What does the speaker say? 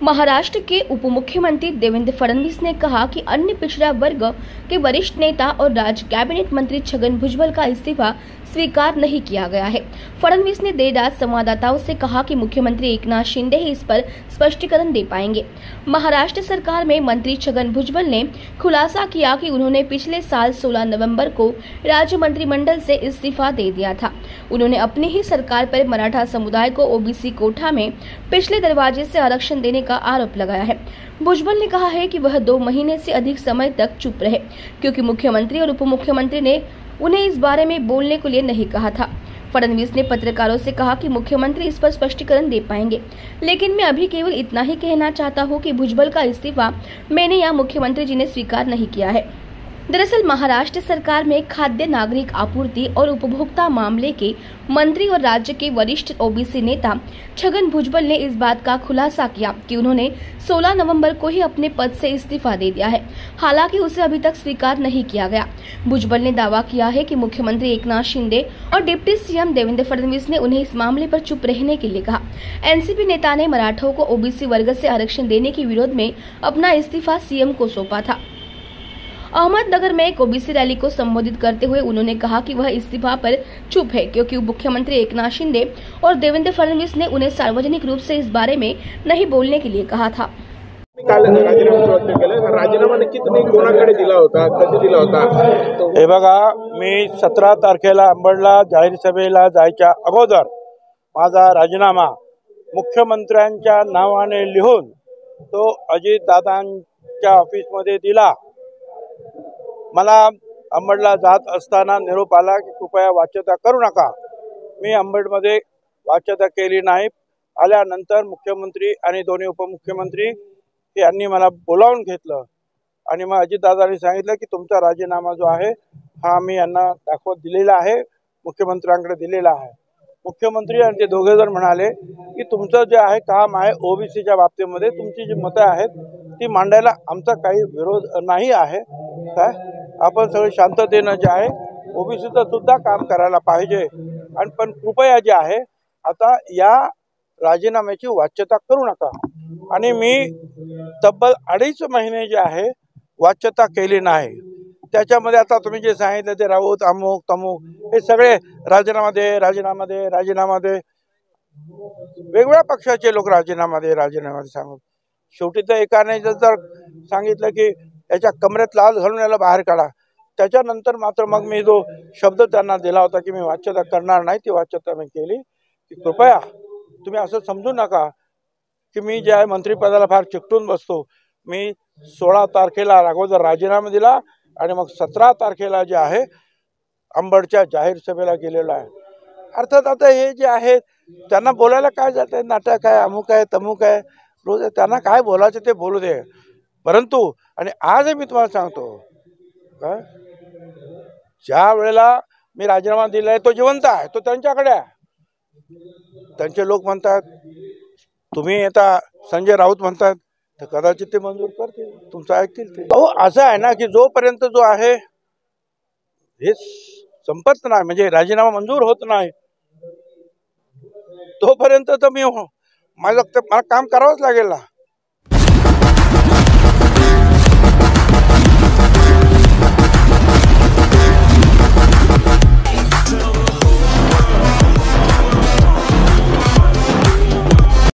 महाराष्ट्र के उप मुख्यमंत्री देवेंद्र फडणवीस ने कहा कि अन्य पिछड़ा वर्ग के वरिष्ठ नेता और राज्य कैबिनेट मंत्री छगन भुजबल का इस्तीफा स्वीकार नहीं किया गया है। फडणवीस ने देर रात संवाददाताओं से कहा कि मुख्यमंत्री एकनाथ शिंदे ही इस पर स्पष्टीकरण दे पाएंगे। महाराष्ट्र सरकार में मंत्री छगन भुजबल ने खुलासा किया कि उन्होंने पिछले साल 16 नवंबर को राज्य मंत्रिमंडल से इस्तीफा दे दिया था। उन्होंने अपनी ही सरकार पर मराठा समुदाय को ओबीसी कोटा में पिछले दरवाजे से आरक्षण देने का आरोप लगाया है। भुजबल ने कहा है कि वह 2 महीने से अधिक समय तक चुप रहे क्योंकि मुख्यमंत्री और उप मुख्यमंत्री ने उन्हें इस बारे में बोलने के लिए नहीं कहा था। फडणवीस ने पत्रकारों से कहा कि मुख्यमंत्री इस पर स्पष्टीकरण दे पाएंगे, लेकिन मैं अभी केवल इतना ही कहना चाहता हूं कि भुजबल का इस्तीफा मैंने या मुख्यमंत्री जी ने स्वीकार नहीं किया है। दरअसल महाराष्ट्र सरकार में खाद्य नागरिक आपूर्ति और उपभोक्ता मामले के मंत्री और राज्य के वरिष्ठ ओबीसी नेता छगन भुजबल ने इस बात का खुलासा किया कि उन्होंने 16 नवंबर को ही अपने पद से इस्तीफा दे दिया है, हालांकि उसे अभी तक स्वीकार नहीं किया गया। भुजबल ने दावा किया है कि मुख्यमंत्री एकनाथ शिंदे और डिप्टी सीएम देवेंद्र फडणवीस ने उन्हें इस मामले पर चुप रहने के लिए कहा। एनसीपी नेता ने मराठों को ओबीसी वर्ग से आरक्षण देने के विरोध में अपना इस्तीफा सीएम को सौंपा था। अहमदनगर में एक ओबीसी रैली को संबोधित करते हुए उन्होंने कहा कि वह इस्तीफा पर चुप है क्योंकि मुख्यमंत्री एकनाथ शिंदे और देवेंद्र फडणवीस ने उन्हें सार्वजनिक रूप से इस बारे में नहीं बोलने के लिए कहा था। राजीनामा नक्कीच कोणाकडे दिला होता, कधी दिला होता? हे बघा, मी 17 तारखेला अंबडला जाहीर सभेला जायच्या अगोदर माझा राजीनामा मुख्यमंत्र्यांच्या नावाने लिहून तो अजितदादांच्या ऑफिसमध्ये दिला। मला अंबडला जात असताना निरोप आला की कृपया वाच्यता करू नका। मी अंबडमध्ये वाच्यता केली नाही। आल्यानंतर मुख्यमंत्री आणि दोन्ही उपमुख्यमंत्री यांनी मला बोलावून घेतलं आणि मग अजितदादांनी सांगितलं की तुमचा राजीनामा जो आहे हा मी यांना दाखवत दिलेला आहे, मुख्यमंत्र्यांकडे दिलेला आहे। मुख्यमंत्री आणि ते दोघे जण म्हणाले की तुमचं जे आहे काम आहे ओबीसीच्या बाबतीमध्ये तुमची जी मतं आहेत ती मांडायला आमचा काही विरोध नाही आहे, काय आपण सगळे शांततेने जे आहे ओबीसीचं सुद्धा काम करायला पाहिजे आणि पण कृपया जे आहे आता या राजीनाम्याची वाच्यता करू नका। आणि मी तब्बल 2.5 महिने जे आहे वाच्यता केली नाही। त्याच्यामध्ये आता तुम्ही जे सांगितलं ते राऊत अमुक तमुक हे सगळे राजीनामा दे राजीनामा दे राजीनामा दे, वेगवेगळ्या पक्षाचे लोक राजीनामा दे राजीनामा दे सांगून शेवटी तर एकाने जर सांगितलं की याच्या कमरेत लाल घालून याला बाहेर काढा, त्याच्यानंतर मात्र मग मी जो शब्द त्यांना दिला होता की मी वाच्यता करणार नाही ती वाच्यता मी केली की कृपया तुम्ही असं समजू नका की मी जे आहे मंत्रिपदाला फार चिकटून बसतो। मी 16 तारखेला अगोदर राजीनामा दिला आणि मग 17 तारखेला जे आहे अंबडच्या जाहीर सभेला गेलेलो आहे। अर्थात आता हे जे आहे त्यांना बोलायला काय जाते, नाटक आहे अमुक आहे तमुक आहे, रोज त्यांना काय बोलायचं ते बोलू दे। परंतु आणि आज मी तुम्हाला सांगतो का ज्या वेळेला मी राजीनामा दिलाय तो जिवंत आहे, तो त्यांच्याकडे आहे। त्यांचे लोक म्हणतात तुम्ही आता संजय राऊत म्हणतात तर कदाचित ते मंजूर करतील, तुमचं ऐकतील ते। असं आहे ना की जोपर्यंत जो आहे हे संपत नाही म्हणजे राजीनामा मंजूर होत नाही तोपर्यंत तर मी मला काम करावंच लागेल ना।